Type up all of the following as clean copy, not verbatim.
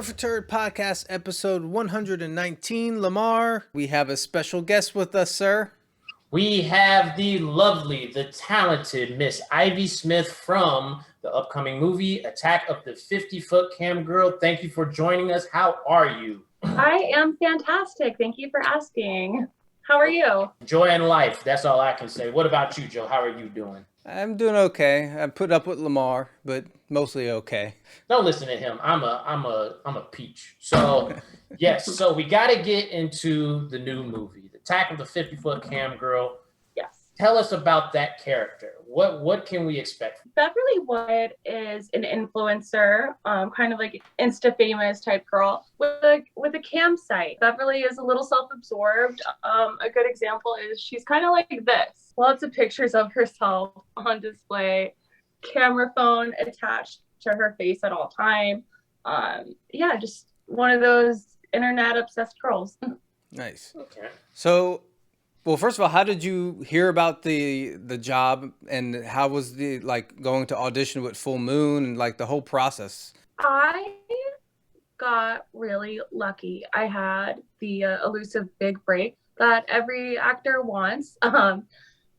Perfect Turd Podcast, episode 119. Lamar, we have a special guest with us, sir. We have the lovely, the talented Miss Ivy Smith from the upcoming movie, Attack of the 50-Foot Camgirl. Thank you for joining us. How are you? I am fantastic. Thank you for asking. How are you? Joy in life. That's all I can say. What about you, Joe? How are you doing? I'm doing okay. I put up with Lamar, but mostly okay. Don't listen to him. I'm a peach. So yes. So we got to get into the new movie, the Attack of the 50-Foot Camgirl. Yes. Tell us about that character. What can we expect? Beverly Wood is an influencer, kind of like Insta famous type girl with a campsite. Beverly is a little self-absorbed. A good example is she's kind of like this. Lots of pictures of herself on display, camera phone attached to her face at all time. Just one of those internet obsessed girls. Nice. Okay. So, well, first of all, how did you hear about the job, and how was the going to audition with Full Moon and the whole process? I got really lucky. I had the elusive big break that every actor wants.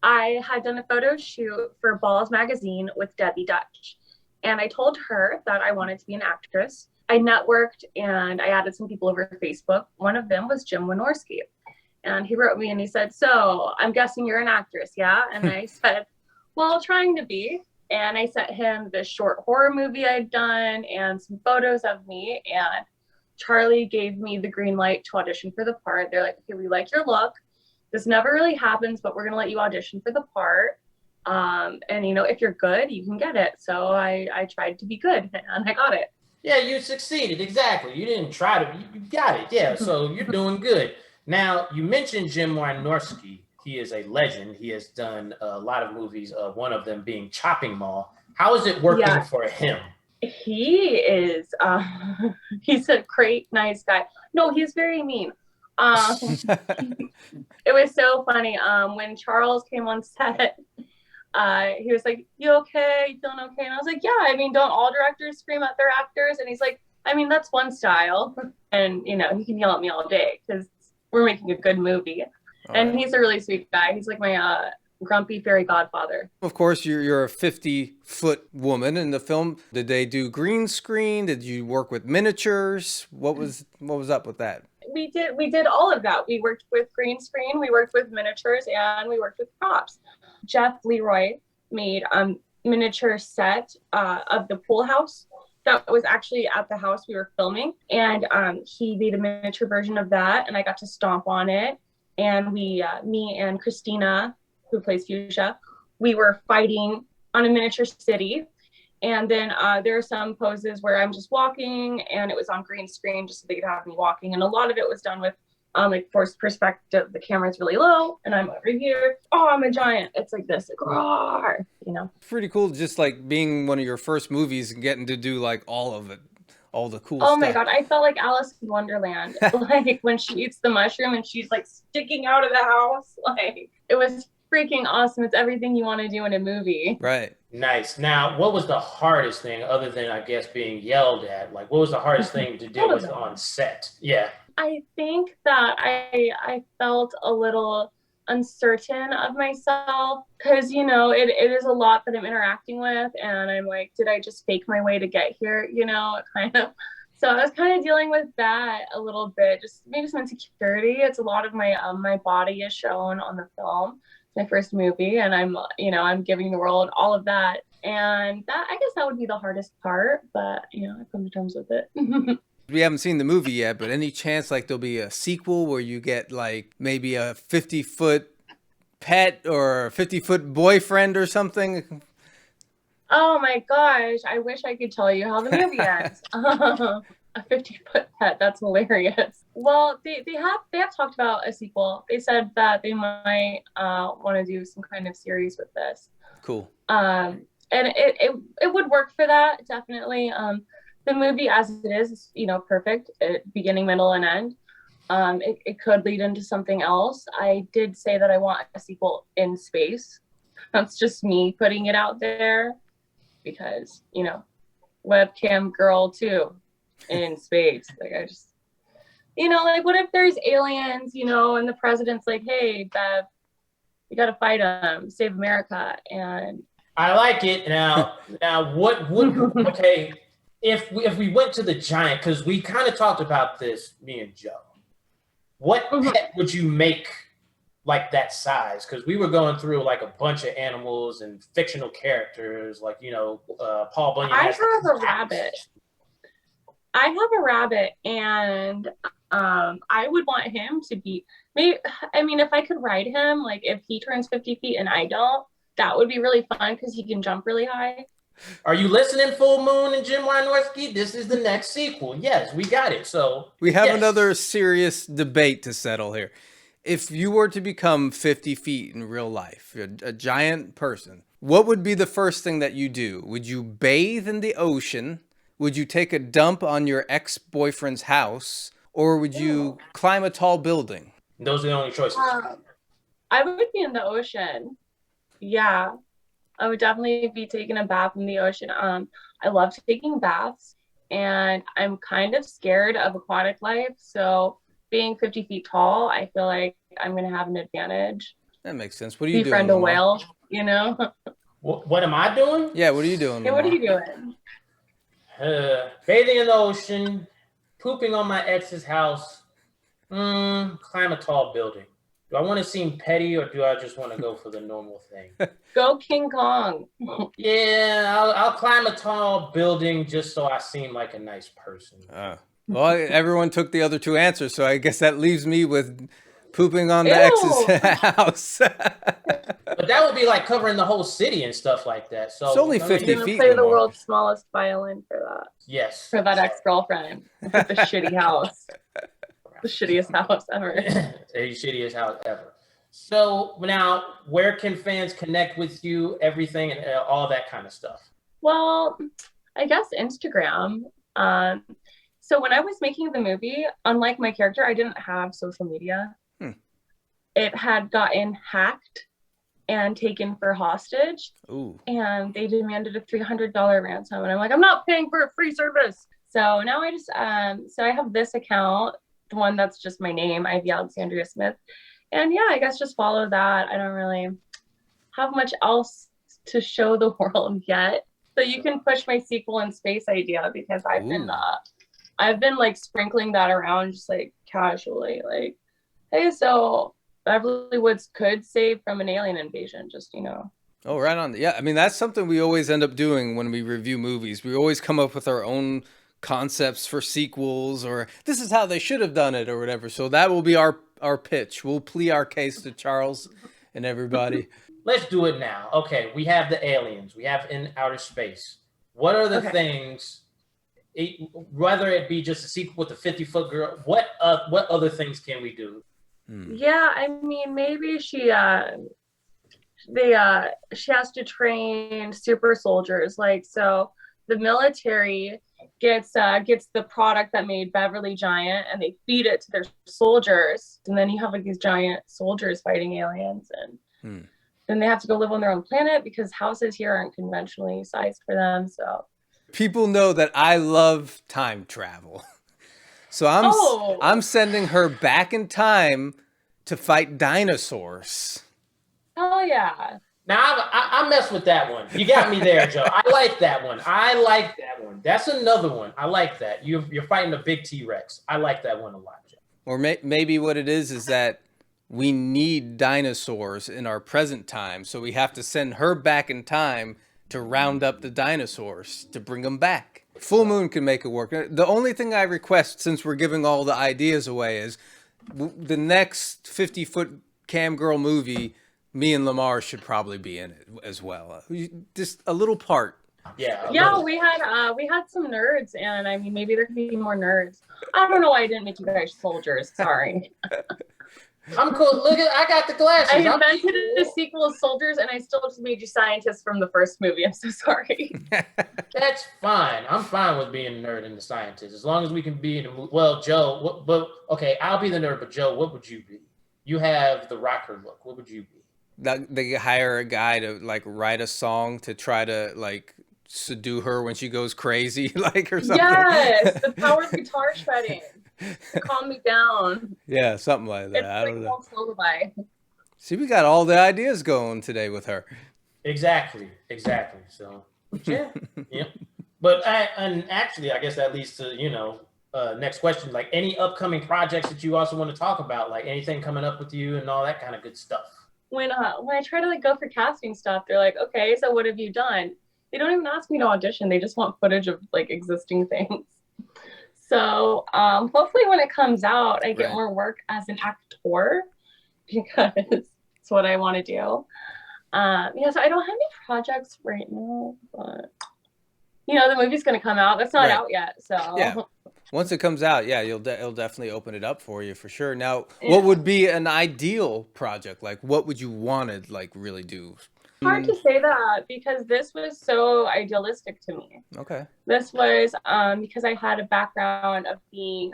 I had done a photo shoot for Balls magazine with Debbie Dutch, and I told her that I wanted to be an actress. I networked and I added some people over Facebook. One of them was Jim Wynorskyi. And he wrote me and he said, "So I'm guessing you're an actress, yeah?" And I said, "Well, trying to be." And I sent him this short horror movie I'd done and some photos of me. And Charlie gave me the green light to audition for the part. They're like, "Okay, we like your look. This never really happens, but we're going to let you audition for the part. And, if you're good, you can get it." So I tried to be good and I got it. Yeah, you succeeded. Exactly. You didn't try to. You got it. Yeah, so you're doing good. Now, you mentioned Jim Wynorskyi. He is a legend. He has done a lot of movies, one of them being Chopping Mall. How is it working for him? He is, he's a great, nice guy. No, he's very mean. It was so funny. When Charles came on set, he was like, "You okay? You feeling okay?" And I was like, "Yeah, don't all directors scream at their actors?" And he's like, "That's one style." And, he can yell at me all day because we're making a good movie. And he's a really sweet guy. He's like my grumpy fairy godfather. Of course, you're a 50-foot woman in the film. Did they do green screen? Did you work with miniatures? What was up with that? We did all of that. We worked with green screen, we worked with miniatures, and we worked with props. Jeff Leroy made a miniature set of the pool house that was actually at the house we were filming. And he made a miniature version of that, and I got to stomp on it. And me and Christina, who plays Fuchsia, we were fighting on a miniature city. And then there are some poses where I'm just walking, and it was on green screen just so they could have me walking. And a lot of it was done with forced perspective. The camera's really low, and I'm over here. Oh, I'm a giant. It's like this, roar, Pretty cool, just being one of your first movies and getting to do all of it, all the cool stuff. Oh my God, I felt like Alice in Wonderland. When she eats the mushroom and she's sticking out of the house. It was freaking awesome. It's everything you want to do in a movie. Right. Nice. Now, what was the hardest thing, other than, I guess, being yelled at? What was the hardest thing to deal with on set? Yeah. I think that I felt a little uncertain of myself because, it is a lot that I'm interacting with. And I'm like, did I just fake my way to get here? Kind of. So I was kind of dealing with that a little bit, just maybe some insecurity. It's a lot of my body is shown on the film. My first movie, and I'm giving the world all of that, and that, I guess that would be the hardest part, but I come to terms with it. We haven't seen the movie yet, but any chance there'll be a sequel where you get maybe a 50-foot pet or a 50-foot boyfriend or something? Oh my gosh, I wish I could tell you how the movie ends. A 50-foot pet, that's hilarious. Well, they have talked about a sequel. They said that they might want to do some kind of series with this. Cool. And it would work for that, definitely. The movie as it is, perfect, beginning, middle, and end. It could lead into something else. I did say that I want a sequel in space. That's just me putting it out there because, webcam girl too. in space. Like I just, like what if there's aliens, and the president's like, hey, Bev, you got to fight them, save America. And I like it. Now what would, okay, if we went to the giant, because we kind of talked about this, me and Joe, what pet would you make like that size? Because we were going through like a bunch of animals and fictional characters, like, Paul Bunyan. I have a rabbit. And I would want him to be, if I could ride him, like if he turns 50 feet and I don't, that would be really fun because he can jump really high. Are you listening, Full Moon and Jim Wynorskyi? This is the next sequel. Yes, we got it. So we have another serious debate to settle here. If you were to become 50 feet in real life, a giant person, what would be the first thing that you do? Would you bathe in the ocean? Would you take a dump on your ex-boyfriend's house? Or would you climb a tall building? Those are the only choices. I would be in the ocean. Yeah. I would definitely be taking a bath in the ocean. I love taking baths, and I'm kind of scared of aquatic life. So being 50 feet tall, I feel like I'm going to have an advantage. That makes sense. What are you doing? Befriend a whale, What am I doing? Yeah, what are you doing? Yeah, what are you doing? Bathing in the ocean, pooping on my ex's house, climb a tall building. Do I want to seem petty, or do I just want to go for the normal thing? Go King Kong. Yeah, I'll climb a tall building just so I seem like a nice person. Well, everyone took the other two answers, so I guess that leaves me with pooping on the ex's house. But that would be like covering the whole city and stuff like that. So it's only 50 You're gonna feet. play the world's smallest violin for that. Yes. For that ex-girlfriend with the shitty house. The shittiest house ever. The shittiest house ever. So now, where can fans connect with you, everything, and all that kind of stuff? Well, I guess Instagram. So when I was making the movie, unlike my character, I didn't have social media. It had gotten hacked and taken for hostage. Ooh. And they demanded a $300 ransom. And I'm like, I'm not paying for a free service. So now I just, so I have this account, the one that's just my name, Ivy Alexandria Smith. And yeah, I guess just follow that. I don't really have much else to show the world yet. So you can push my sequel in space idea, because I've been like sprinkling that around just like casually, like, hey, so Beverly Woods could save from an alien invasion, just, Oh, right on. Yeah, I mean, that's something we always end up doing when we review movies. We always come up with our own concepts for sequels, or this is how they should have done it, or whatever. So that will be our pitch. We'll plead our case to Charles and everybody. Let's do it now. Okay, we have the aliens. We have in outer space. What are the things, whether it be just a sequel with the 50-foot girl, what other things can we do? Yeah, I mean, maybe she has to train super soldiers. Like, so the military gets the product that made Beverly giant, and they feed it to their soldiers, and then you have like these giant soldiers fighting aliens, and then they have to go live on their own planet because houses here aren't conventionally sized for them. So people know that I love time travel. So I'm sending her back in time to fight dinosaurs. Oh yeah. Now I mess with that one. You got me there, Joe. I like that one. That's another one. I like that. You're fighting a big T-Rex. I like that one a lot, Joe. Or maybe what it is that we need dinosaurs in our present time, so we have to send her back in time to round up the dinosaurs to bring them back. Full Moon can make it work. The only thing I request, since we're giving all the ideas away, is the next 50-foot Camgirl movie, me and Lamar should probably be in it as well. Just a little part. Yeah, we had some nerds, and I mean, maybe there could be more nerds. I don't know why I didn't make you guys soldiers. Sorry. I'm cool. Look at, I got the glasses. I invented a sequel of soldiers, and I still just made you scientists from the first movie. I'm so sorry. That's fine. I'm fine with being a nerd and the scientist, as long as we can be in a movie. Well, Joe, okay, I'll be the nerd, but Joe, what would you be? You have the rocker look. What would you be? They hire a guy to like write a song to try to like subdue her when she goes crazy, like, or something. Yes, the power of guitar shredding to calm me down. Yeah, something like that. It's I like don't a know. whole lullaby. See, we got all the ideas going today with her. Exactly. So yeah. But and actually, I guess that leads to next question. Like any upcoming projects that you also want to talk about, like anything coming up with you and all that kind of good stuff. When I try to like go for casting stuff, they're like, okay, so what have you done? They don't even ask me to audition. They just want footage of like existing things. So hopefully when it comes out, I get more work as an actor because it's what I want to do. So I don't have any projects right now, but the movie's going to come out. That's not out yet. So yeah. Once it comes out, yeah, it'll definitely open it up for you for sure. Now, what would be an ideal project? Like, what would you want to like really do? Hard to say that because this was so idealistic to me. Okay. This was because I had a background of being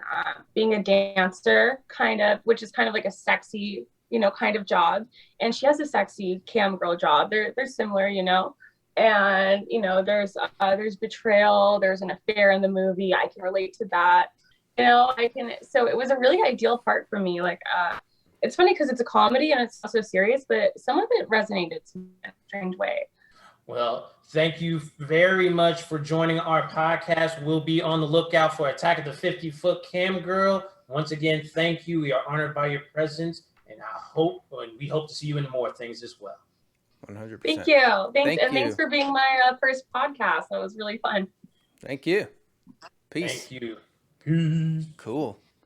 a dancer, kind of, which is kind of like a sexy, kind of job. And she has a sexy cam girl job. They're similar, And there's betrayal. There's an affair in the movie. I can relate to that. So it was a really ideal part for me. Like, it's funny because it's a comedy and it's also serious, but some of it resonated to me in a strange way. Well, thank you very much for joining our podcast. We'll be on the lookout for Attack of the 50 Foot Camgirl. Once again, thank you. We are honored by your presence, and we hope to see you in more things as well. 100%. Thank you. Thanks for being my first podcast. That was really fun. Thank you. Peace. Thank you. Peace. Cool.